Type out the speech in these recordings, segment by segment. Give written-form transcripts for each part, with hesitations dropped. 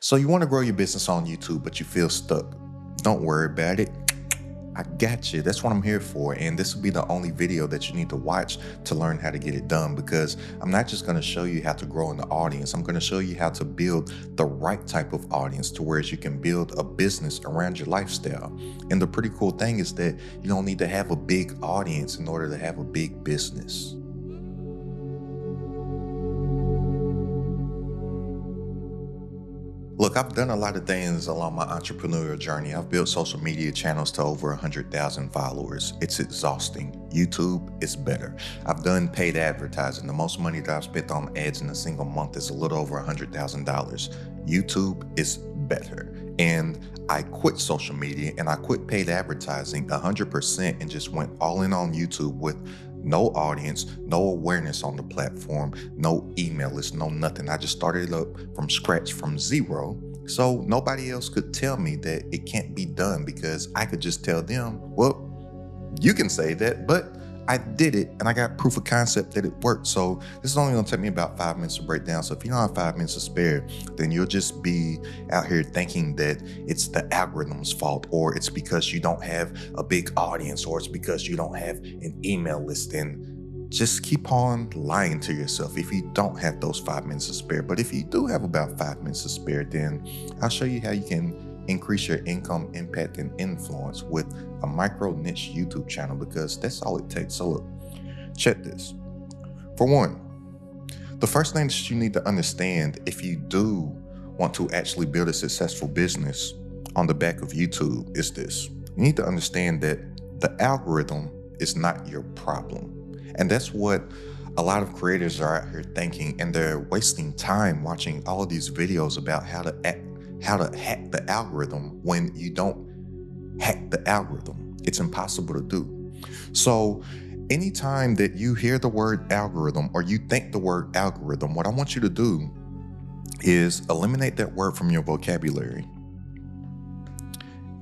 So you want to grow your business on YouTube, but you feel stuck. Don't worry about it. I got you. That's what I'm here for. And this will be the only video that you need to watch to learn how to get it done, because I'm not just going to show you how to grow in the audience. I'm going to show you how to build the right type of audience to where you can build a business around your lifestyle. And the pretty cool thing is that you don't need to have a big audience in order to have a big business. Look, I've done a lot of things along my entrepreneurial journey. I've built social media channels to over 100,000 followers. It's exhausting. YouTube is better. I've done paid advertising. The most money that I've spent on ads in a single month is a little over $100,000. YouTube is better. And I quit social media and I quit paid advertising 100% and just went all in on YouTube with no audience, no awareness on the platform, no email list, no nothing. I just started it up from scratch, from zero. So nobody else could tell me that it can't be done, because I could just tell them, well, you can say that, but I did it and I got proof of concept that it worked. So this is only gonna take me about 5 minutes to break down. So if you don't have 5 minutes to spare, then you'll just be out here thinking that it's the algorithm's fault, or it's because you don't have a big audience, or it's because you don't have an email list. And just keep on lying to yourself if you don't have those 5 minutes to spare. But if you do have about 5 minutes to spare, then I'll show you how you can increase your income, impact, and influence with a micro niche YouTube channel, because that's all it takes. So look, check this. For one, the first thing that you need to understand if you do want to actually build a successful business on the back of YouTube is this. You need to understand that the algorithm is not your problem. And that's what a lot of creators are out here thinking, and they're wasting time watching all of these videos about how to hack the algorithm when you don't hack the algorithm. It's impossible to do. So anytime that you hear the word algorithm, or you think the word algorithm, what I want you to do is eliminate that word from your vocabulary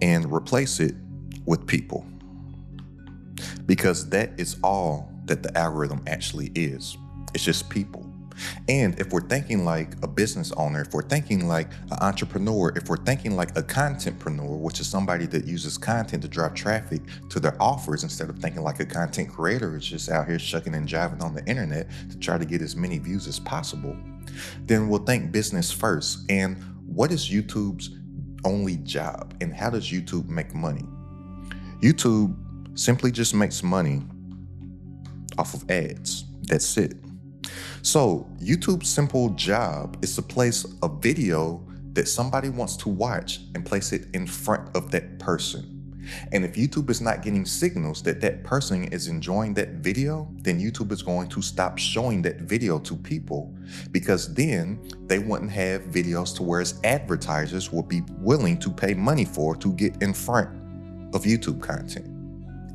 and replace it with people, because that is all that the algorithm actually is. It's just people. And if we're thinking like a business owner, if we're thinking like an entrepreneur, if we're thinking like a contentpreneur, which is somebody that uses content to drive traffic to their offers, instead of thinking like a content creator who's just out here shucking and jiving on the internet to try to get as many views as possible, then we'll think business first. And what is YouTube's only job, and how does YouTube make money? YouTube simply just makes money off of ads. That's it. So YouTube's simple job is to place a video that somebody wants to watch and place it in front of that person. And if YouTube is not getting signals that that person is enjoying that video, then YouTube is going to stop showing that video to people, because then they wouldn't have videos to where advertisers will be willing to pay money for to get in front of YouTube content,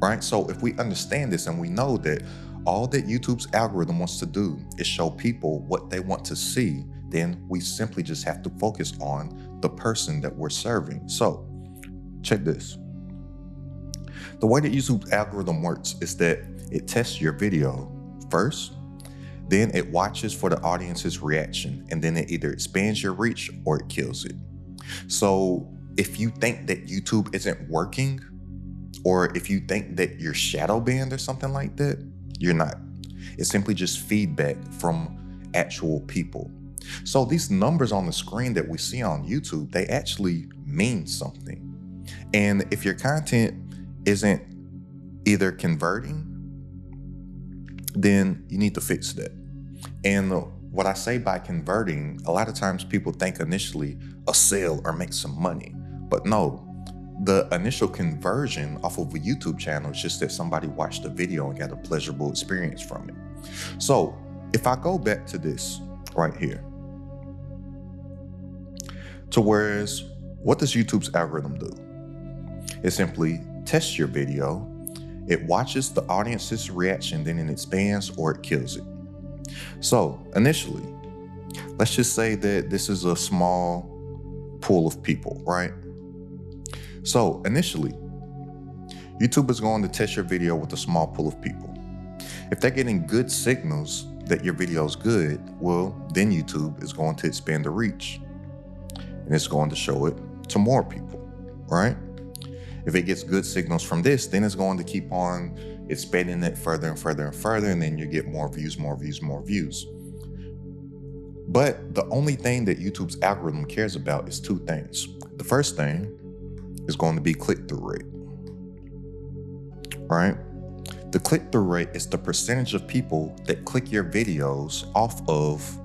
right? So if we understand this and we know that all that YouTube's algorithm wants to do is show people what they want to see, then we simply just have to focus on the person that we're serving. So check this. The way that YouTube's algorithm works is that it tests your video first, then it watches for the audience's reaction, and then it either expands your reach or it kills it. So if you think that YouTube isn't working, or if you think that you're shadow banned or something like that, you're not. It's simply just feedback from actual people. So these numbers on the screen that we see on YouTube, they actually mean something. And if your content isn't either converting, then you need to fix that. And what I say by converting, a lot of times people think initially a sale or make some money, but no. The initial conversion off of a YouTube channel is just that somebody watched the video and got a pleasurable experience from it. So if I go back to this right here, to whereas, what does YouTube's algorithm do? It simply tests your video, it watches the audience's reaction, then it expands or it kills it. So initially, let's just say that this is a small pool of people, right? So initially, YouTube is going to test your video with a small pool of people. If they're getting good signals that your video is good, well, then YouTube is going to expand the reach. and it's going to show it to more people, right? If it gets good signals from this, then it's going to keep on expanding it further and further and further, and then you get more views, more views, more views. But the only thing that YouTube's algorithm cares about is two things. The first thing is going to be click-through rate, right? The click-through rate is the percentage of people that click your videos off of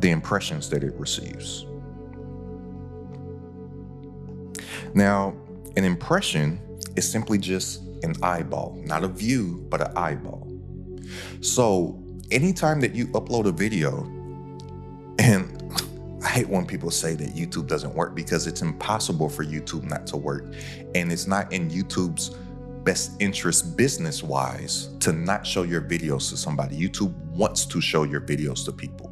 the impressions that it receives. Now, an impression is simply just an eyeball, not a view, but an eyeball. So anytime that you upload a video, and I hate when people say that YouTube doesn't work, because it's impossible for YouTube not to work. And it's not in YouTube's best interest business-wise to not show your videos to somebody. YouTube wants to show your videos to people.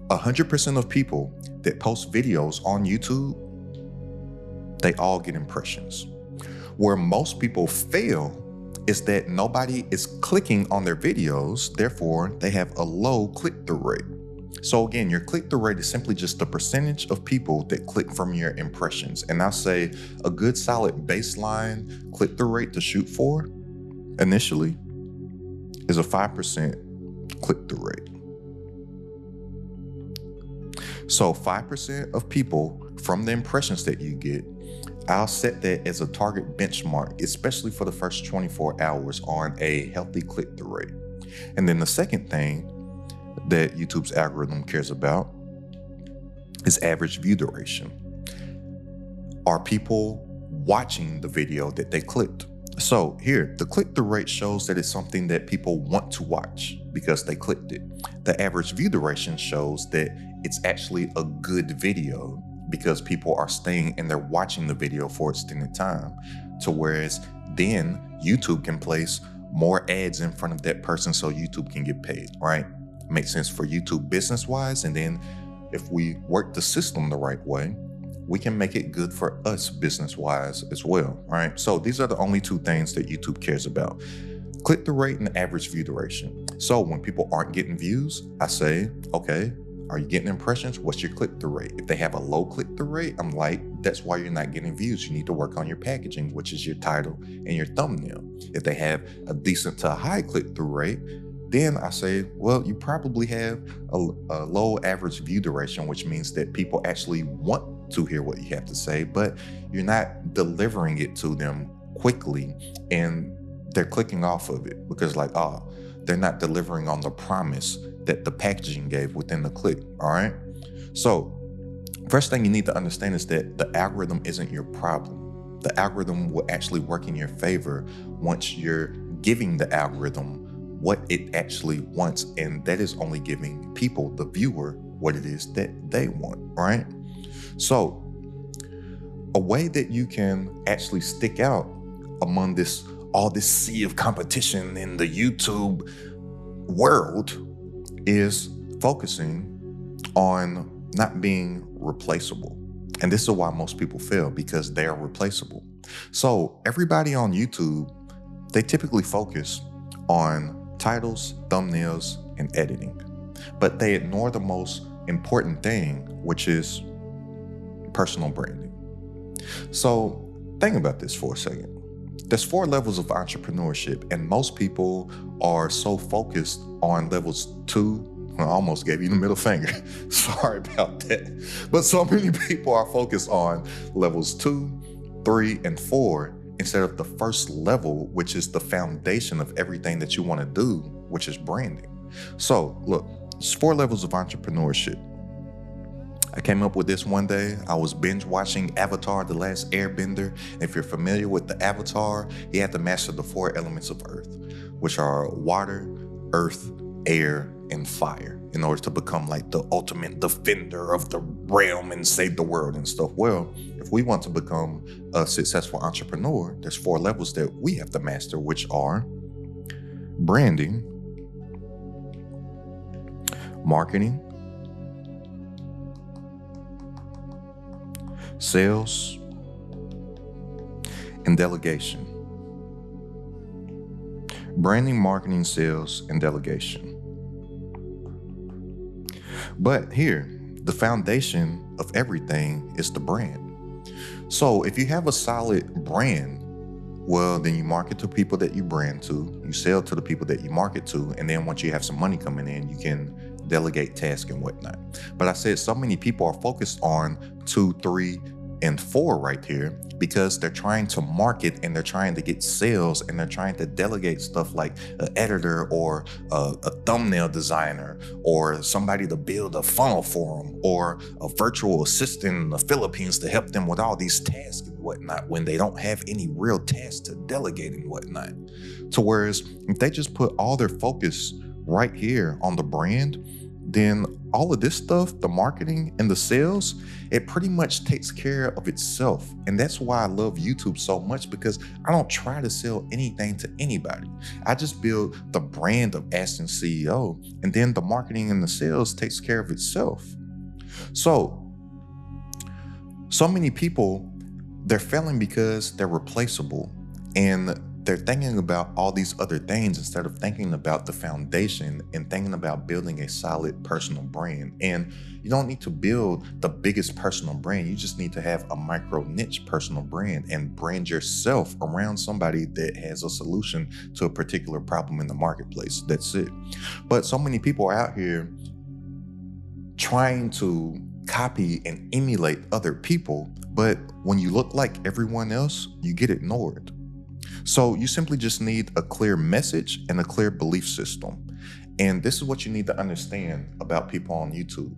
100% of people that post videos on YouTube, they all get impressions. Where most people fail is that nobody is clicking on their videos, therefore they have a low click-through rate. So again, your click-through rate is simply just the percentage of people that click from your impressions. And I'll say a good solid baseline click-through rate to shoot for initially is a 5% click-through rate. So 5% of people from the impressions that you get, I'll set that as a target benchmark, especially for the first 24 hours on a healthy click-through rate. And then the second thing that YouTube's algorithm cares about is average view duration. Are people watching the video that they clicked? So here, the click-through rate shows that it's something that people want to watch because they clicked it. The average view duration shows that it's actually a good video because people are staying and they're watching the video for extended time. To whereas then YouTube can place more ads in front of that person so YouTube can get paid, right? Makes sense for YouTube business-wise. And then if we work the system the right way, we can make it good for us business-wise as well, right? So these are the only two things that YouTube cares about: click-through rate and average view duration. So when people aren't getting views, I say, okay, are you getting impressions? What's your click-through rate? If they have a low click-through rate, I'm like, that's why you're not getting views. You need to work on your packaging, which is your title and your thumbnail. If they have a decent to high click-through rate, then I say, well, you probably have a low average view duration, which means that people actually want to hear what you have to say, but you're not delivering it to them quickly and they're clicking off of it because like, oh, they're not delivering on the promise that the packaging gave within the click, all right? So first thing you need to understand is that the algorithm isn't your problem. The algorithm will actually work in your favor once you're giving the algorithm what it actually wants, and that is only giving people, the viewer, what it is that they want, right? So a way that you can actually stick out among all this sea of competition in the YouTube world is focusing on not being replaceable. And this is why most people fail, because they are replaceable. So everybody on YouTube, they typically focus on titles, thumbnails, and editing. But they ignore the most important thing, which is personal branding. So think about this for a second. There's 4 levels of entrepreneurship, and most people are so focused on levels 2. I almost gave you the middle finger. Sorry about that. But so many people are focused on levels 2, 3, and 4 instead of the first level, which is the foundation of everything that you want to do, which is branding. So look, it's 4 levels of entrepreneurship. I came up with this one day. I was binge watching Avatar: The Last Airbender. If you're familiar with the Avatar, he had to master the 4 elements of Earth, which are water, earth, air, and fire, in order to become like the ultimate defender of the realm and save the world and stuff. Well, if we want to become a successful entrepreneur, there's 4 levels that we have to master, which are branding, marketing, sales, and delegation. Branding, marketing, sales, and delegation. But here, the foundation of everything is the brand. So if you have a solid brand, well, then you market to people that you brand to, you sell to the people that you market to, and then once you have some money coming in, you can delegate tasks and whatnot. But I said so many people are focused on 2, 3, and 4 right here because they're trying to market and they're trying to get sales and they're trying to delegate stuff like an editor or a thumbnail designer or somebody to build a funnel for them or a virtual assistant in the Philippines to help them with all these tasks and whatnot when they don't have any real tasks to delegate and whatnot. So whereas if they just put all their focus right here on the brand, then all of this stuff, the marketing and the sales, it pretty much takes care of itself. And that's why I love YouTube so much, because I don't try to sell anything to anybody. I just build the brand of Aston CEO, and then the marketing and the sales takes care of itself. So many people, they're failing because they're replaceable. And they're thinking about all these other things instead of thinking about the foundation and thinking about building a solid personal brand. And you don't need to build the biggest personal brand. You just need to have a micro niche personal brand and brand yourself around somebody that has a solution to a particular problem in the marketplace. That's it. But so many people are out here trying to copy and emulate other people, but when you look like everyone else, you get ignored. So you simply just need a clear message and a clear belief system. And this is what you need to understand about people on YouTube.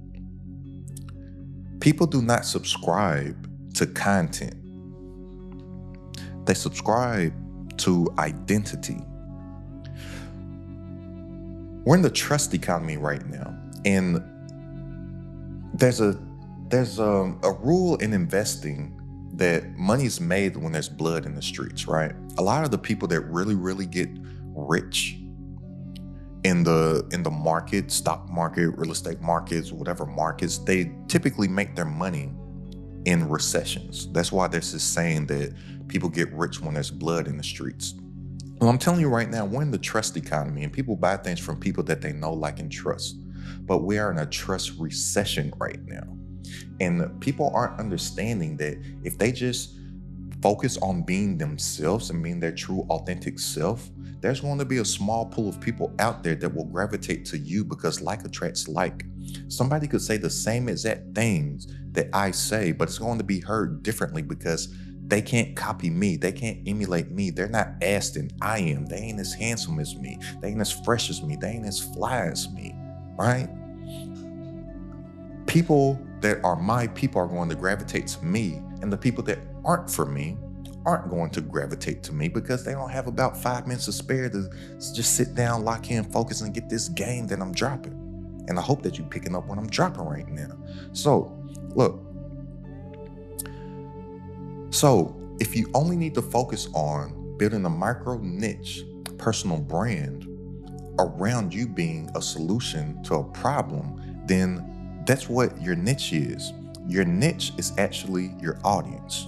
People do not subscribe to content. They subscribe to identity. We're in the trust economy right now. And there's a rule in investing that money's made when there's blood in the streets, right? A lot of the people that really get rich in the market, stock market, real estate markets, whatever markets, they typically make their money in recessions. That's why there's this saying that people get rich when there's blood in the streets. Well, I'm telling you right now, we're in the trust economy and people buy things from people that they know, like, and trust. But we are in a trust recession right now. And people aren't understanding that if they just focus on being themselves and being their true, authentic self, there's going to be a small pool of people out there that will gravitate to you because like attracts like. Somebody could say the same exact things that I say, but it's going to be heard differently because they can't copy me. They can't emulate me. They're not Aston. I am. They ain't as handsome as me. They ain't as fresh as me. They ain't as fly as me, right? People that are my people are going to gravitate to me, and the people that aren't for me aren't going to gravitate to me because they don't have about 5 minutes to spare to just sit down, lock in, focus, and get this game that I'm dropping. And I hope that you're picking up what I'm dropping right now. So, look. So, if you only need to focus on building a micro niche personal brand around you being a solution to a problem, then that's what your niche is. Your niche is actually your audience.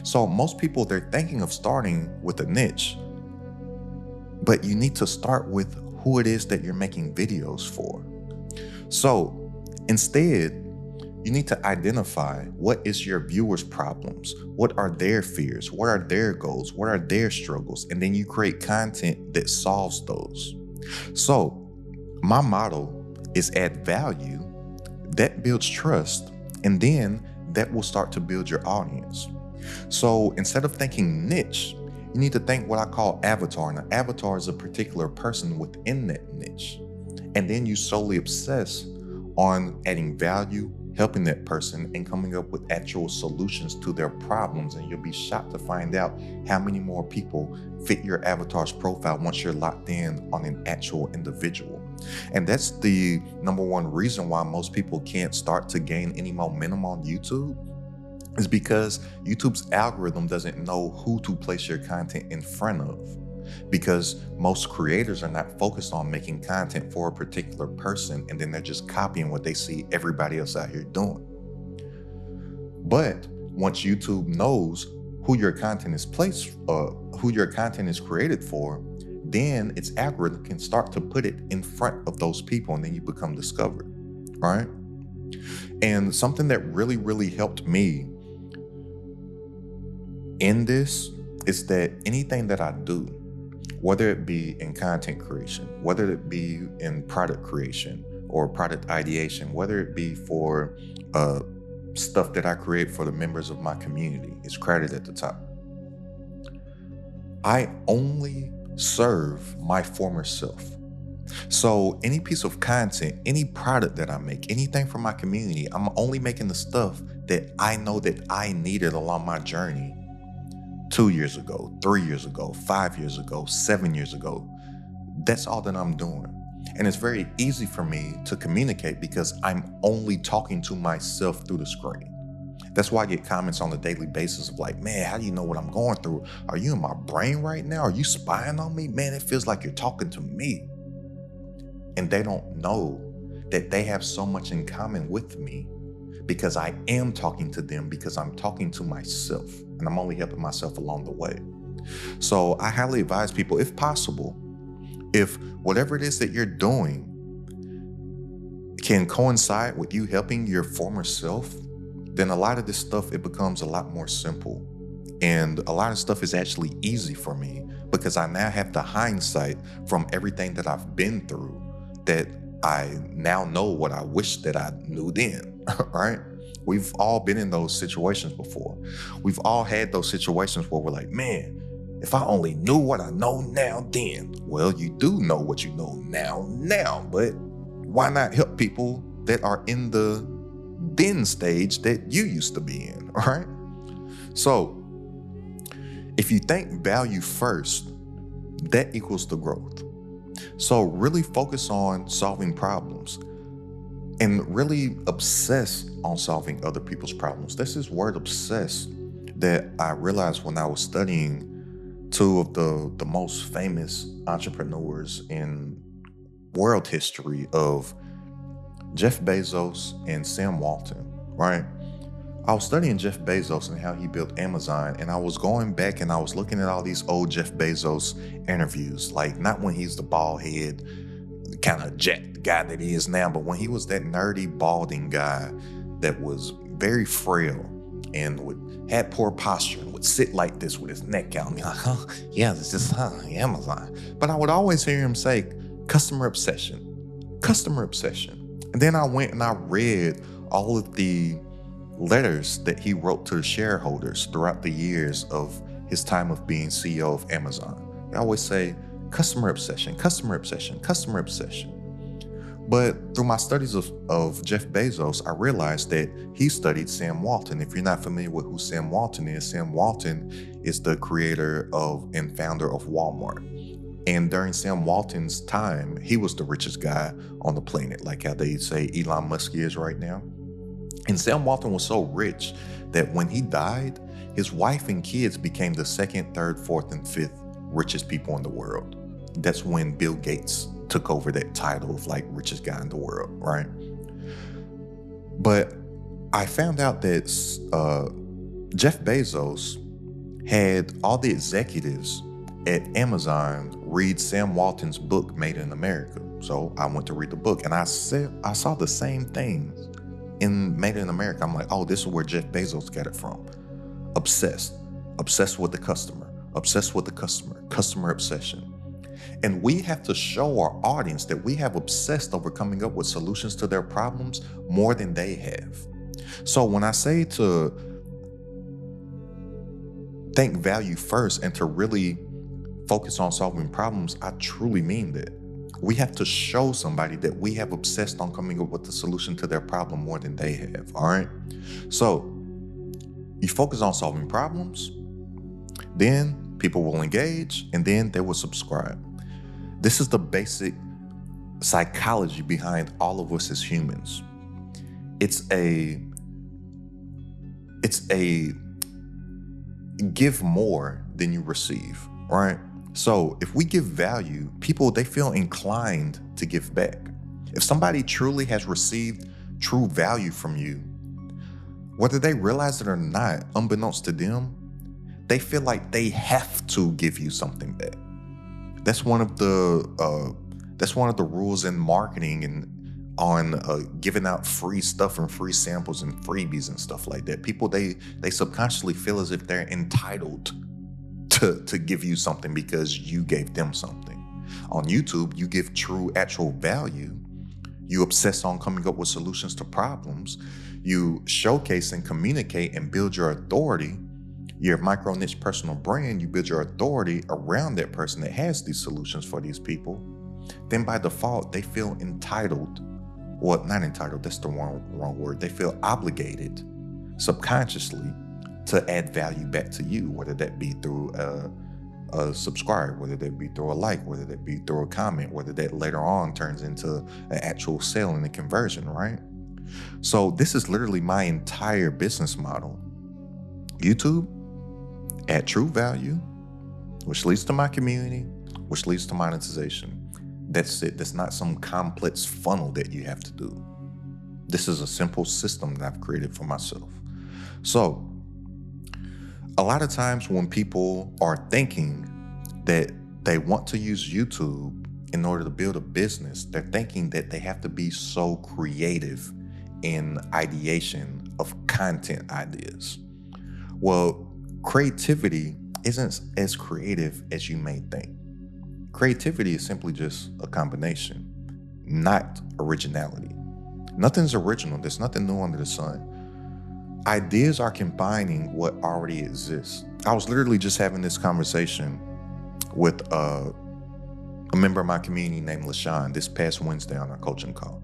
So most people, they're thinking of starting with a niche, but you need to start with who it is that you're making videos for. So instead, you need to identify what is your viewers' problems, what are their fears, what are their goals, what are their struggles, and then you create content that solves those. So my motto is add value. That builds trust, and then that will start to build your audience. So instead of thinking niche, you need to think what I call avatar. And an avatar is a particular person within that niche. And then you solely obsess on adding value, helping that person, and coming up with actual solutions to their problems. And you'll be shocked to find out how many more people fit your avatar's profile once you're locked in on an actual individual. And that's the number one reason why most people can't start to gain any momentum on YouTube, is because YouTube's algorithm doesn't know who to place your content in front of. Because most creators are not focused on making content for a particular person, and then they're just copying what they see everybody else out here doing. But once YouTube knows who your content is who your content is created for, then its algorithm can start to put it in front of those people, and then you become discovered, right? And something that really, really helped me in this is that anything that I do, whether it be in content creation, whether it be in product creation or product ideation, whether it be for stuff that I create for the members of my community, it's credited at the top. I only serve my former self. So any piece of content, any product that I make, anything for my community, I'm only making the stuff that I know that I needed along my journey 2 years ago, 3 years ago, 5 years ago, 7 years ago. That's all that I'm doing. And it's very easy for me to communicate because I'm only talking to myself through the screen. That's why I get comments on a daily basis of like, man, how do you know what I'm going through? Are you in my brain right now? Are you spying on me? Man, it feels like you're talking to me. And they don't know that they have so much in common with me because I am talking to them, because I'm talking to myself and I'm only helping myself along the way. So I highly advise people, if possible, if whatever it is that you're doing can coincide with you helping your former self, then a lot of this stuff, it becomes a lot more simple. And a lot of stuff is actually easy for me because I now have the hindsight from everything that I've been through, that I now know what I wish that I knew then, right? We've all been in those situations before. We've all had those situations where we're like, man, if I only knew what I know now then. Well, you do know what you know now, but why not help people that are in the then stage that you used to be in, all right? So if you think value first, that equals the growth. So really focus on solving problems and really obsess on solving other people's problems. This is word obsess that I realized when I was studying two of the most famous entrepreneurs in world history of Jeff Bezos and Sam Walton, right? I was studying Jeff Bezos and how he built Amazon, and I was going back and I was looking at all these old Jeff Bezos interviews, like not when he's the bald head, kind of jacked guy that he is now, but when he was that nerdy, balding guy that was very frail and had poor posture and would sit like this with his neck out and be like, yeah, this is Amazon. But I would always hear him say, customer obsession. And then I went and I read all of the letters that he wrote to the shareholders throughout the years of his time of being CEO of Amazon. I always say, customer obsession. But through my studies of Jeff Bezos, I realized that he studied Sam Walton. If you're not familiar with who Sam Walton is the creator of and founder of Walmart. And during Sam Walton's time, he was the richest guy on the planet, like how they say Elon Musk is right now. And Sam Walton was so rich that when he died, his wife and kids became the second, third, fourth, and fifth richest people in the world. That's when Bill Gates took over that title of like richest guy in the world, right? But I found out that Jeff Bezos had all the executives at Amazon read Sam Walton's book, Made in America. So I went to read the book and I saw the same thing in Made in America. I'm like, oh, this is where Jeff Bezos got it from. Obsessed with the customer, customer obsession. And we have to show our audience that we have obsessed over coming up with solutions to their problems more than they have. So when I say to think value first and to really focus on solving problems, I truly mean that. We have to show somebody that we have obsessed on coming up with the solution to their problem more than they have, all right? So you focus on solving problems, then people will engage, and then they will subscribe. This is the basic psychology behind all of us as humans. It's a give more than you receive, right? So if we give value, people, they feel inclined to give back. If somebody truly has received true value from you, whether they realize it or not, unbeknownst to them, they feel like they have to give you something back. That's one of the rules in marketing and on giving out free stuff and free samples and freebies and stuff like that. People, they subconsciously feel as if they're entitled to give you something because you gave them something. On YouTube, you give true actual value. You obsess on coming up with solutions to problems. You showcase and communicate and build your authority, your micro niche personal brand. You build your authority around that person that has these solutions for these people. Then by default, they feel entitled. Well, not entitled, that's the wrong word. They feel obligated subconsciously to add value back to you, whether that be through a subscribe, whether that be through a like, whether that be through a comment, whether that later on turns into an actual sale and a conversion, right? So this is literally my entire business model. YouTube, add true value, which leads to my community, which leads to monetization. That's it. That's not some complex funnel that you have to do. This is a simple system that I've created for myself. So a lot of times when people are thinking that they want to use YouTube in order to build a business, they're thinking that they have to be so creative in ideation of content ideas. Well, creativity isn't as creative as you may think. Creativity is simply just a combination, not originality. Nothing's original. There's nothing new under the sun. Ideas are combining what already exists. I was literally just having this conversation with a member of my community named LaShawn this past Wednesday on our coaching call.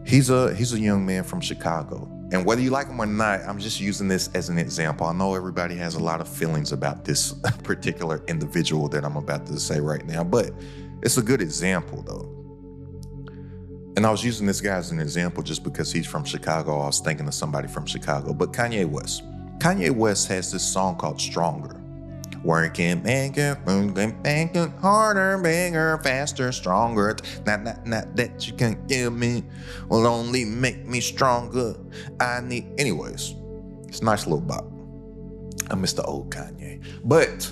He's a young man from Chicago. And whether you like him or not, I'm just using this as an example. I know everybody has a lot of feelings about this particular individual that I'm about to say right now, but it's a good example though. And I was using this guy as an example just because he's from Chicago. I was thinking of somebody from Chicago, but Kanye West. Kanye West has this song called Stronger. Working, making, harder, bigger, faster, stronger. Not that you can give me will only make me stronger. Anyways, it's a nice little bop. I miss the old Kanye. But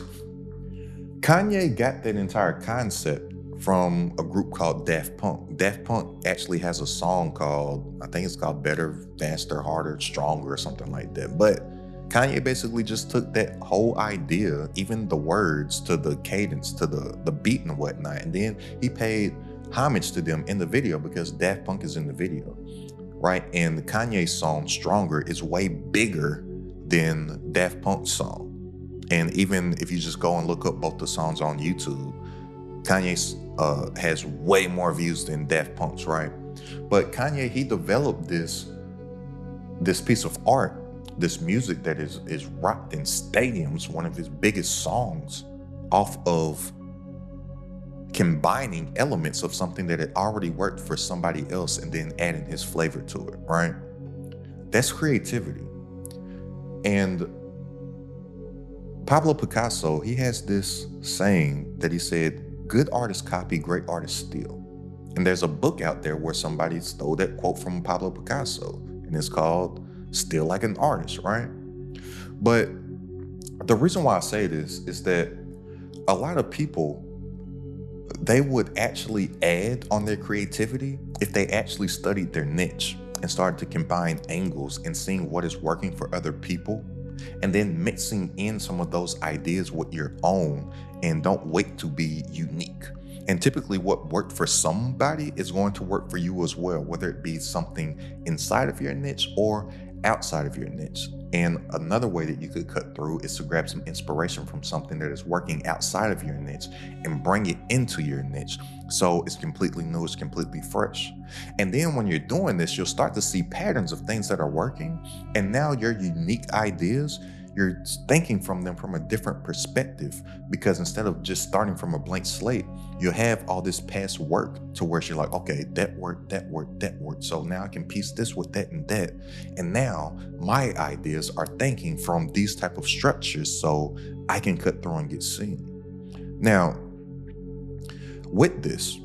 Kanye got that entire concept from a group called Daft Punk. Daft Punk actually has a song called, I think it's called Better, Faster, Harder, Stronger or something like that. But Kanye basically just took that whole idea, even the words to the cadence, to the beat and whatnot, and then he paid homage to them in the video because Daft Punk is in the video, right? And Kanye's song Stronger is way bigger than Daft Punk's song. And even if you just go and look up both the songs on YouTube, Kanye's has way more views than Daft Punk's, right? But Kanye, he developed this piece of art, this music that is rocked in stadiums, one of his biggest songs, off of combining elements of something that had already worked for somebody else and then adding his flavor to it, right? That's creativity. And Pablo Picasso, he has this saying that he said, good artists copy, great artists steal. And there's a book out there where somebody stole that quote from Pablo Picasso, and it's called Steal Like an Artist, right? But the reason why I say this is that a lot of people, they would actually add on their creativity if they actually studied their niche and started to combine angles and seeing what is working for other people, and then mixing in some of those ideas with your own, and don't wait to be unique. And typically what worked for somebody is going to work for you as well, whether it be something inside of your niche or outside of your niche. And another way that you could cut through is to grab some inspiration from something that is working outside of your niche and bring it into your niche. So it's completely new, it's completely fresh. And then when you're doing this, you'll start to see patterns of things that are working. And now your unique ideas, you're thinking from them from a different perspective, because instead of just starting from a blank slate, you'll have all this past work to where you're like, okay, that worked, that worked, that worked. So now I can piece this with that and that. And now my ideas are thinking from these type of structures so I can cut through and get seen. Now, with this,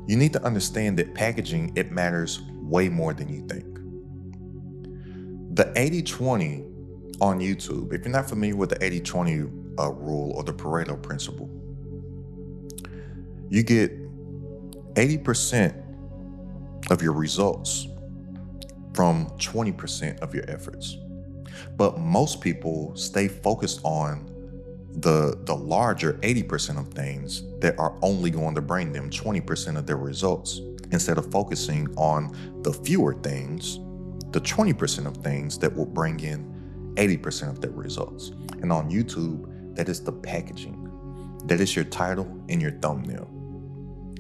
you need to understand that packaging, it matters way more than you think. The 80-20 on YouTube, if you're not familiar with the 80-20 rule or the Pareto principle, you get 80% of your results from 20% of your efforts. But most people stay focused on the larger 80% of things that are only going to bring them 20% of their results, instead of focusing on the fewer things, the 20% of things that will bring in 80% of their results. And on YouTube, that is the packaging. That is your title and your thumbnail.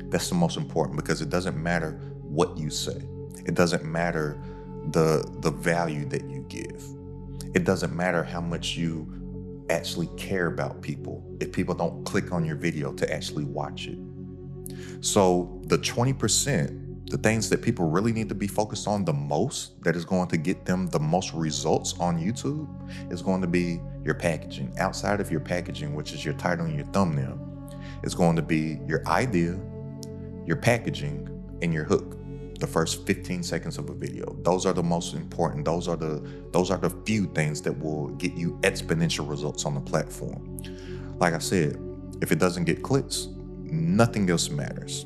That's the most important, because it doesn't matter what you say. It doesn't matter the value that you give. It doesn't matter how much you actually care about people if people don't click on your video to actually watch it. So the 20%, the things that people really need to be focused on the most, that is going to get them the most results on YouTube, is going to be your packaging. Outside of your packaging, which is your title and your thumbnail, it's going to be your idea, your packaging, and your hook. The first 15 seconds of a video. Those are the most important. Those are the few things that will get you exponential results on the platform. Like I said, if it doesn't get clicks, nothing else matters.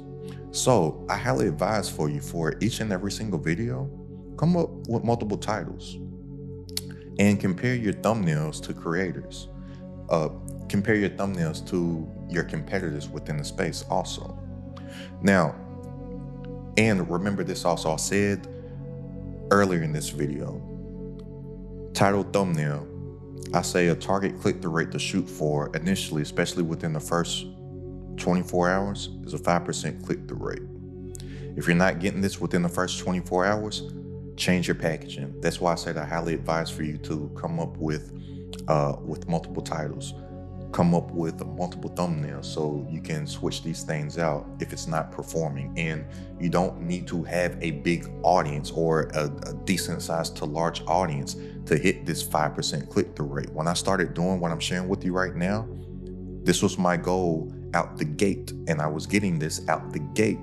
So I highly advise for you, for each and every single video, come up with multiple titles and compare your thumbnails to creators. Compare your thumbnails to your competitors within the space also. Now, and remember this also, I said earlier in this video, title, thumbnail, I say a target click-through rate to shoot for initially, especially within the first 24 hours, is a 5% click-through rate. If you're not getting this within the first 24 hours, change your packaging. That's why I said I highly advise for you to come up with multiple titles. Come up with multiple thumbnails so you can switch these things out if it's not performing. And you don't need to have a big audience or a decent sized to large audience to hit this 5% click-through rate. When I started doing what I'm sharing with you right now, this was my goal out the gate, and I was getting this out the gate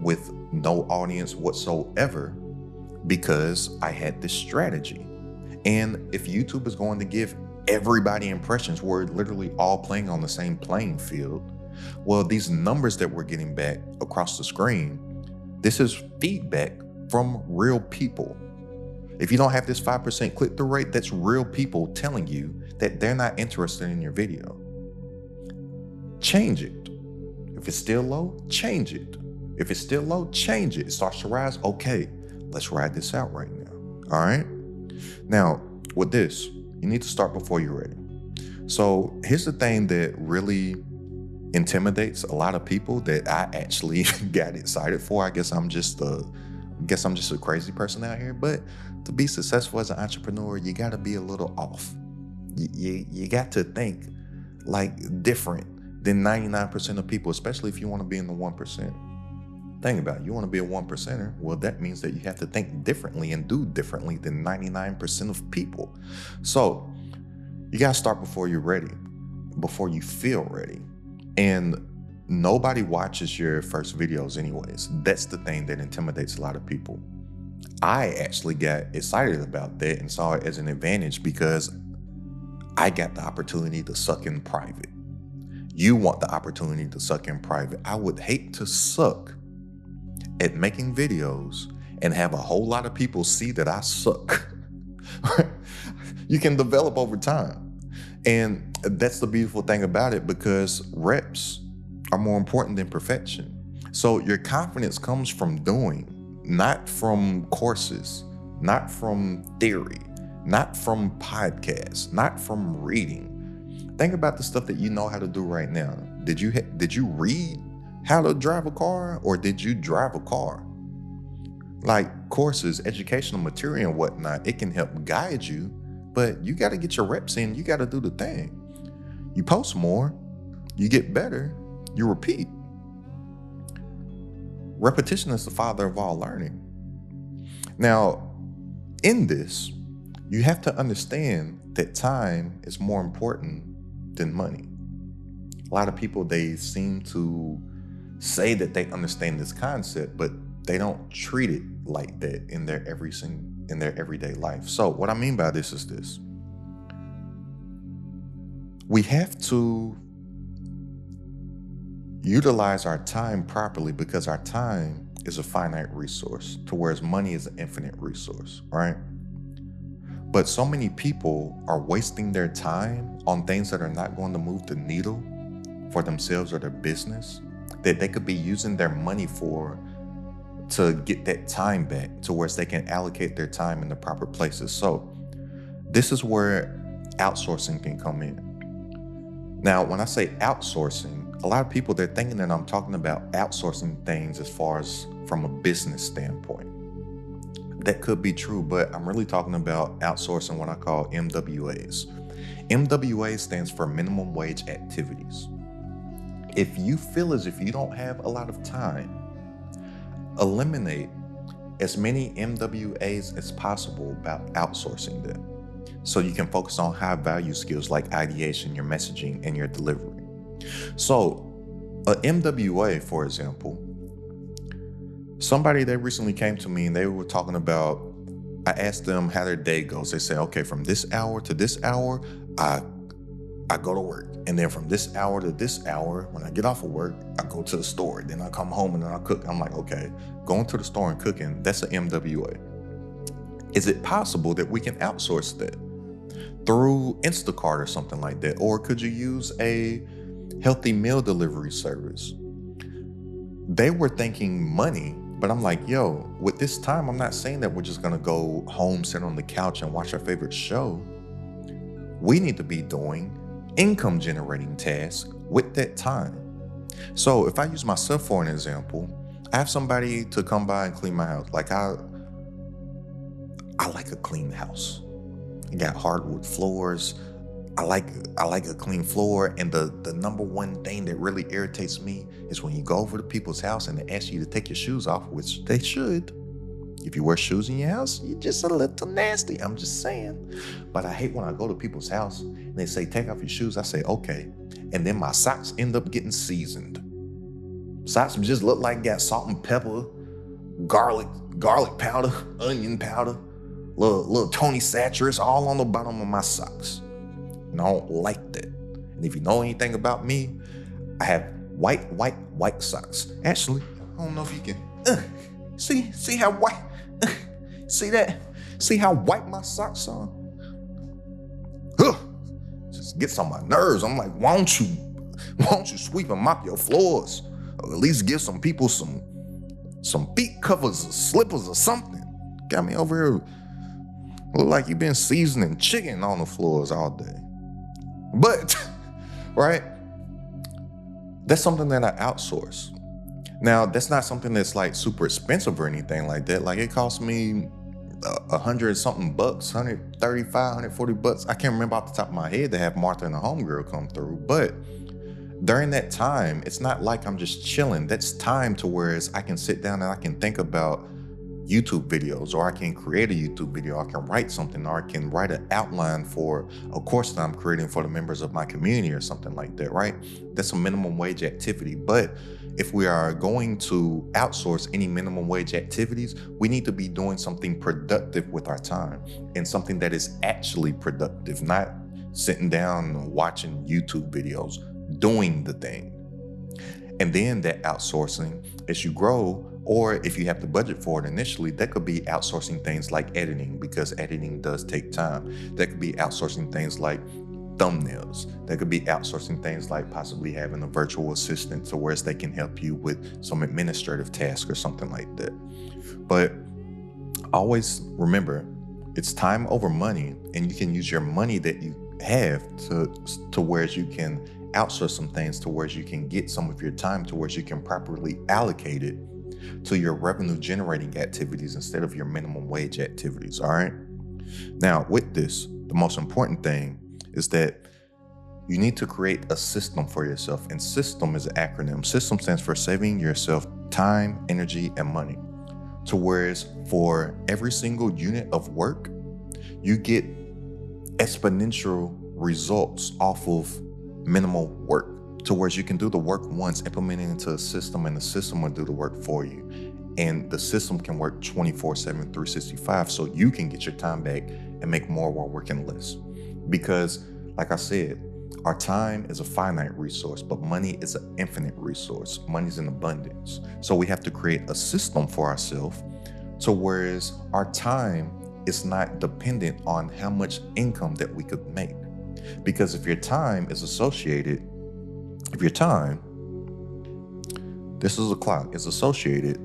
with no audience whatsoever because I had this strategy. And if YouTube is going to give everybody impressions, we're literally all playing on the same playing field, well, these numbers that we're getting back across the screen, this is feedback from real people. If you don't have this 5% click-through rate, that's real people telling you that they're not interested in your video. Change it. If it's still low, change it. If it's still low, change it. It starts to rise, okay, let's ride this out right now. All right? Now, with this, you need to start before you're ready. So here's the thing that really intimidates a lot of people that I actually got excited for. I guess I'm just a crazy person out here. But to be successful as an entrepreneur, you got to be a little off. You got to think like different than 99% of people, especially if you want to be in the 1%. Think about it. You want to be a 1%er. Well, that means that you have to think differently and do differently than 99% of people. So you got to start before you're ready, before you feel ready. And nobody watches your first videos anyways. That's the thing that intimidates a lot of people. I actually got excited about that and saw it as an advantage because I got the opportunity to suck in private. You want the opportunity to suck in private. I would hate to suck at making videos and have a whole lot of people see that I suck. You can develop over time. And that's the beautiful thing about it, because reps are more important than perfection. So your confidence comes from doing, not from courses, not from theory, not from podcasts, not from reading. Think about the stuff that you know how to do right now. Did you read how to drive a car, or did you drive a car? Like courses, educational material and whatnot, it can help guide you, but you got to get your reps in. You got to do the thing. You post more, you get better, you repeat. Repetition is the father of all learning. Now, in this, you have to understand that time is more important than money. A lot of people, they seem to say that they understand this concept, but they don't treat it like that in their everyday life. So what I mean by this is this. We have to utilize our time properly, because our time is a finite resource, to whereas money is an infinite resource, right? But so many people are wasting their time on things that are not going to move the needle for themselves or their business, that they could be using their money for, to get that time back, to where they can allocate their time in the proper places. So this is where outsourcing can come in. Now, when I say outsourcing, a lot of people, they're thinking that I'm talking about outsourcing things as far as from a business standpoint. That could be true, but I'm really talking about outsourcing what I call MWAs. MWA stands for minimum wage activities. If you feel as if you don't have a lot of time, eliminate as many MWAs as possible about outsourcing them, so you can focus on high value skills like ideation, your messaging, and your delivery. So a MWA, for example, somebody that recently came to me and they were talking about, I asked them how their day goes. They say, okay, from this hour to this hour, I go to work. And then from this hour to this hour, when I get off of work, I go to the store. Then I come home and then I cook. I'm like, okay, going to the store and cooking, that's an MWA. Is it possible that we can outsource that through Instacart or something like that? Or could you use a healthy meal delivery service? They were thinking money, but I'm like, yo, with this time, I'm not saying that we're just gonna go home, sit on the couch and watch our favorite show. We need to be doing income generating tasks with that time. So if I use myself for an example, I have somebody to come by and clean my house. Like I like a clean house. I got hardwood floors. I like a clean floor. And the number one thing that really irritates me is when you go over to people's house and they ask you to take your shoes off, which they should. If you wear shoes in your house, you're just a little nasty. I'm just saying. But I hate when I go to people's house and they say, take off your shoes. I say, okay. And then my socks end up getting seasoned. Socks just look like got salt and pepper, garlic powder, onion powder, little Tony Saturates all on the bottom of my socks. And I don't like that. And if you know anything about me, I have white socks. Actually, I don't know if you can see how white. See that? See how white my socks are? Just gets on my nerves. I'm like, why don't you sweep and mop your floors, or at least give some people some feet covers or slippers or something? Got me over here look like you've been seasoning chicken on the floors all day. But right, that's something that I outsource. Now, that's not something that's like super expensive or anything like that. Like it cost me $100 something bucks, $135, $140. I can't remember off the top of my head to have Martha and the homegirl come through. But during that time, it's not like I'm just chilling. That's time to where I can sit down and I can think about YouTube videos, or I can create a YouTube video, I can write something, or I can write an outline for a course that I'm creating for the members of my community or something like that, right? That's a minimum wage activity. But if we are going to outsource any minimum wage activities, we need to be doing something productive with our time, and something that is actually productive, not sitting down and watching YouTube videos, doing the thing. And then that outsourcing, as you grow, or if you have the budget for it initially, that could be outsourcing things like editing, because editing does take time. That could be outsourcing things like thumbnails. That could be outsourcing things like possibly having a virtual assistant to where they can help you with some administrative task or something like that. But always remember, it's time over money, and you can use your money that you have to where you can outsource some things, to where you can get some of your time, to where you can properly allocate it to your revenue generating activities instead of your minimum wage activities. All right. Now, with this, the most important thing is that you need to create a system for yourself. And system is an acronym. System stands for saving yourself time, energy, and money. To whereas for every single unit of work, you get exponential results off of minimal work. To where you can do the work once, implement it into a system, and the system will do the work for you. And the system can work 24/7, 365, so you can get your time back and make more while working less. Because, like I said, Our time is a finite resource, but money is an infinite resource. Money's in abundance. So we have to create a system for ourselves to whereas our time is not dependent on how much income that we could make. Because if your time, this is a clock, is associated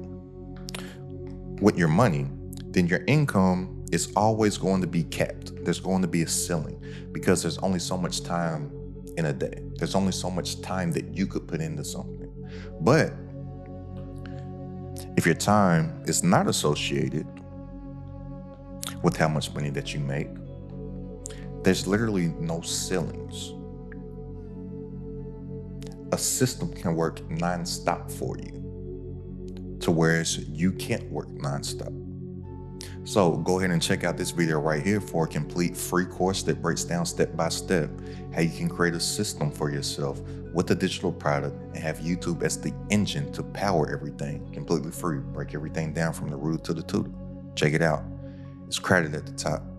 with your money, then your income is always going to be capped. There's going to be a ceiling because there's only so much time in a day. There's only so much time that you could put into something. But if your time is not associated with how much money that you make, there's literally no ceilings. A system can work nonstop for you, to whereas you can't work nonstop. So go ahead and check out this video right here for a complete free course that breaks down step by step how you can create a system for yourself with a digital product and have YouTube as the engine to power everything completely free. Break everything down from the root to the tutor. Check it out. It's credited at the top.